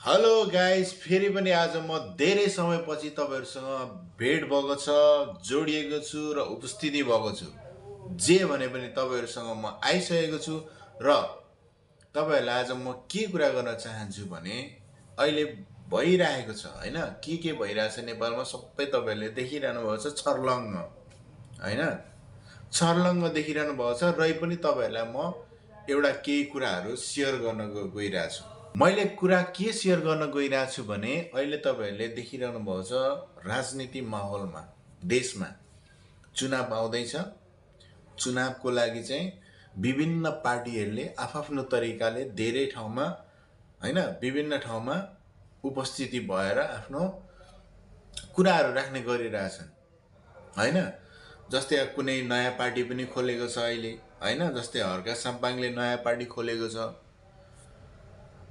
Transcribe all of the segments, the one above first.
Hello guys, फेरि पनि आज म धेरै समयपछि तपाईँहरूसँग भेट भएको छ, जोडिएको छु र उपस्थिति भएको छु। जे भने पनि तपाईँहरूसँग म आइसकेको छु र तपाईँहरूलाई आज म के कुरा गर्न चाहन्छु भने अहिले भइरहेको छ हैन, के भइरहेछ नेपालमा सबै तपाईँहरूले देखिरहनु भएको छ। छर्लङ्ग हैन, छर्लङ्ग देखिरहनु भएको छ। रै पनि तपाईँहरूलाई म एउटा केही कुराहरू सेयर गर्न गइरहेको छु। मैले कुरा के सेयर गर्न गइरहेको छु भने अहिले तपाईँहरूले देखिरहनु भएको छ राजनीति माहौलमा देशमा चुनाव आउँदैछ। चुनावको लागि चाहिँ विभिन्न पार्टीहरूले आफ्नो तरिकाले धेरै ठाउँमा हैन, विभिन्न ठाउँमा उपस्थिति भएर आफ्नो कुराहरू राख्ने गरिरहेछन् हैन। जस्तै कुनै नयाँ पार्टी पनि खोलेको छ अहिले हैन, जस्तै हर्का साम्पाङले नयाँ पार्टी खोलेको छ,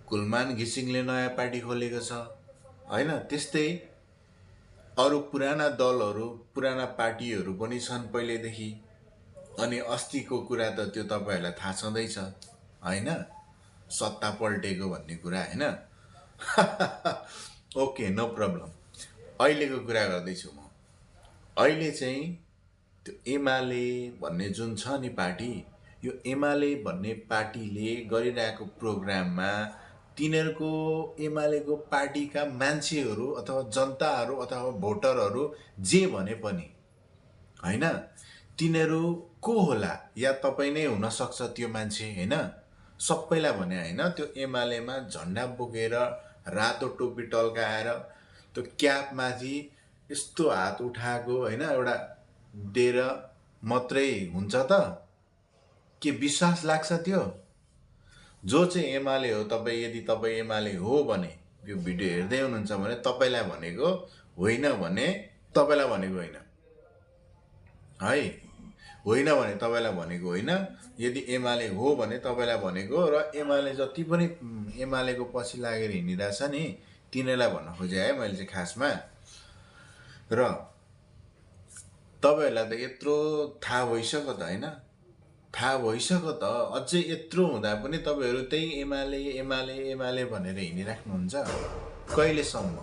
कुलमान घिसिङले नयाँ पार्टी खोलेको छ हैन। त्यस्तै अरू पुराना दलहरू, पुराना पार्टीहरू पनि छन् पहिलेदेखि। अनि अस्तिको कुरा त त्यो तपाईँहरूलाई थाहा छँदैछ हैन, सत्ता पल्टेको भन्ने कुरा हैन। Okay, no problem. अहिलेको कुरा गर्दैछु म। अहिले चाहिँ त्यो एमाले भन्ने जुन छ नि पार्टी, यो एमाले भन्ने पार्टीले गरिरहेको प्रोग्राममा तिनीहरूको एमालेको पार्टीका मान्छेहरू अथवा जनताहरू अथवा भोटरहरू जे भने पनि हैन, तिनीहरू को होला या तपाईँ नै हुनसक्छ त्यो मान्छे हैन। सबैलाई भने हैन, त्यो एमालेमा झन्डा बोकेर रातो टोपी टल्काएर त्यो क्यापमाथि यस्तो हात उठाएको हैन एउटा दिएर मात्रै हुन्छ त के विश्वास लाग्छ त्यो? जो चाहिँ एमाले हो, तपाईँ यदि तपाईँ एमाले हो भने यो भिडियो हेर्दै हुनुहुन्छ भने तपाईँलाई भनेको होइन, भने तपाईँलाई भनेको होइन है, होइन भने तपाईँलाई भनेको होइन। यदि एमाले हो भने तपाईँलाई भनेको, र एमाले जति पनि एमालेको पछि लागेर हिँडिरहेछ नि तिनीहरूलाई भन्न खोजेँ है मैले चाहिँ खासमा। र तपाईँहरूलाई त यत्रो थाहा भइसक्यो त हैन, थाहा भइसक्यो त, अझै यत्रो हुँदा पनि तपाईँहरू त्यही एमाले एमाले एमाले भनेर हिँडिराख्नुहुन्छ कहिलेसम्म?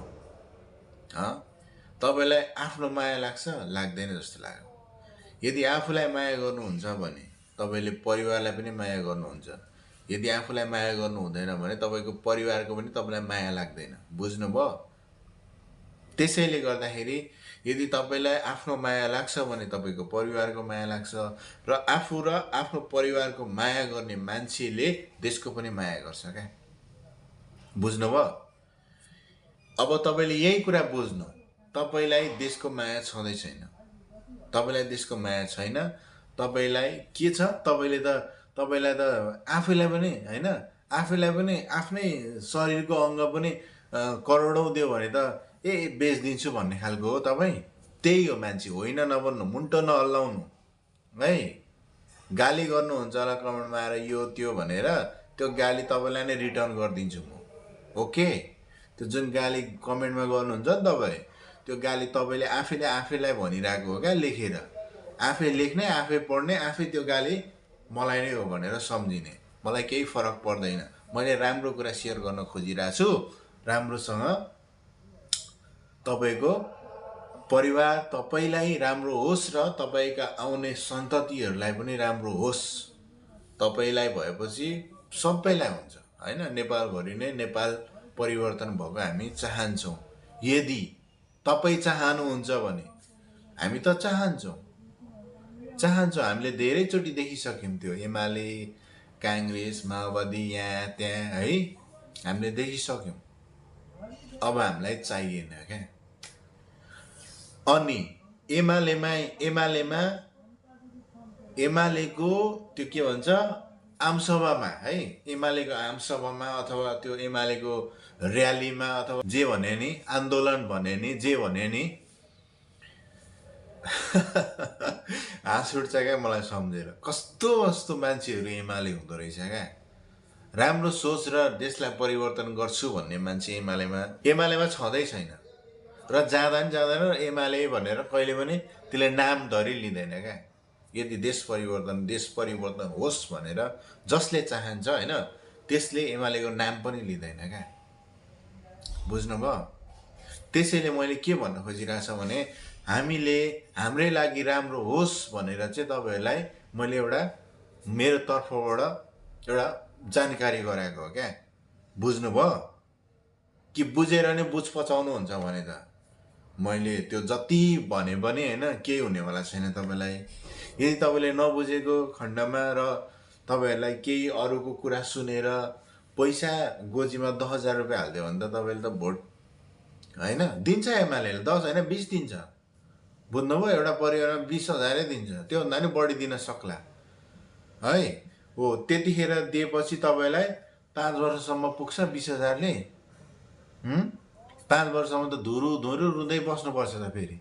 तपाईँलाई आफ्नो माया लाग्छ? लाग्दैन जस्तो लाग्यो। यदि आफूलाई माया गर्नुहुन्छ भने तपाईँले परिवारलाई पनि माया गर्नुहुन्छ। यदि आफूलाई माया गर्नु हुँदैन भने तपाईँको परिवारको पनि तपाईँलाई माया लाग्दैन। बुझ्नुभयो? त्यसैले गर्दाखेरि यदि तपाईँलाई आफ्नो माया लाग्छ भने तपाईँको परिवारको माया लाग्छ, र आफ्नो परिवारको माया गर्ने मान्छेले देशको पनि माया गर्छ क्या। बुझ्नुभयो? अब तपाईँले यही कुरा बुझ्नु, तपाईँलाई देशको माया छँदै छैन। तपाईँलाई देशको माया छैन। तपाईँलाई के छ, तपाईँलाई त आफैलाई पनि हैन, आफैलाई पनि आफ्नै शरीरको अङ्ग पनि करोडौँ दियो भने त बेच्दिन्छु भन्ने खालको हो तपाईँ। त्यही हो मान्छे। होइन नभन्नु, मुन्टो नहल्लाउनु है। गाली गर्नुहुन्छ होला कमेन्टमा आएर यो त्यो भनेर, त्यो गाली तपाईँलाई नै रिटर्न गरिदिन्छु म। ओके, त्यो जुन गाली कमेन्टमा गर्नुहुन्छ नि तपाईँ, त्यो गाली तपाईँले आफैलाई भनिरहेको हो क्या, लेखेर आफै लेख्ने, आफै पढ्ने, आफै त्यो गाली मलाई नै हो भनेर सम्झिने। मलाई केही फरक पर्दैन। मैले राम्रो कुरा सेयर गर्न खोजिरहेको छु, राम्रोसँग तपाईँको परिवार, तपाईँलाई राम्रो होस् र तपाईँका आउने सन्ततिहरूलाई पनि राम्रो होस्। तपाईँलाई भएपछि सबैलाई हुन्छ हैन। नेपालभरि नै नेपाल परिवर्तन भएको हामी चाहन्छौँ। यदि तपाईँ चाहनुहुन्छ भने हामी त चाहन्छौँ। हामीले धेरैचोटि देखिसक्यौँ त्यो एमाले, काङ्ग्रेस, माओवादी यहाँ त्यहाँ है, हामीले देखिसक्यौँ। अब हामीलाई चाहिएन क्या। अनि एमालेको त्यो के भन्छ आमसभामा है, एमालेको आमसभामा अथवा त्यो एमालेको र्यालीमा अथवा जे भने नि, आन्दोलन भने नि, जे भने नि हाँस उठ्छ क्या मलाई सम्झेर। कस्तो मान्छेहरू एमाले हुँदो रहेछ क्या। राम्रो सोच र देशलाई परिवर्तन गर्छु भन्ने मान्छे एमालेमा छँदै छैन। र जाँदैन एमाले भनेर कहिले पनि त्यसले नाम धरि लिँदैन क्या। यदि देश परिवर्तन होस् भनेर जसले चाहन्छ हैन, त्यसले एमालेको नाम पनि लिँदैन क्या। बुझ्नुभयो? त्यसैले मैले के भन्न खोजिरहेको छ भने हामीले हाम्रै लागि राम्रो होस् भनेर चाहिँ तपाईँहरूलाई मैले एउटा मेरो तर्फबाट एउटा जानकारी गराएको हो क्या। बुझ्नुभयो? कि बुझेर नै बुझ पचाउनुहुन्छ भने त मैले त्यो जति भने पनि होइन केही हुनेवाला छैन तपाईँलाई। यदि तपाईँले नबुझेको खण्डमा र तपाईँहरूलाई केही अरूको कुरा सुनेर पैसा गोजीमा 10,000 रुपियाँ हालिदियो भने त तपाईँले त भोट होइन दिन्छ, एमएलएले 10 होइन 20 दिन्छ। बुझ्नुभयो? एउटा परिवारमा 20,000 दिन्छ, त्योभन्दा नि बढी दिन सक्ला है। हो त्यतिखेर दिएपछि तपाईँलाई 5 वर्षसम्म पुग्छ 20,000ले? 5 वर्षसम्म त धुरु धुरु रुँदै बस्नुपर्छ त फेरि।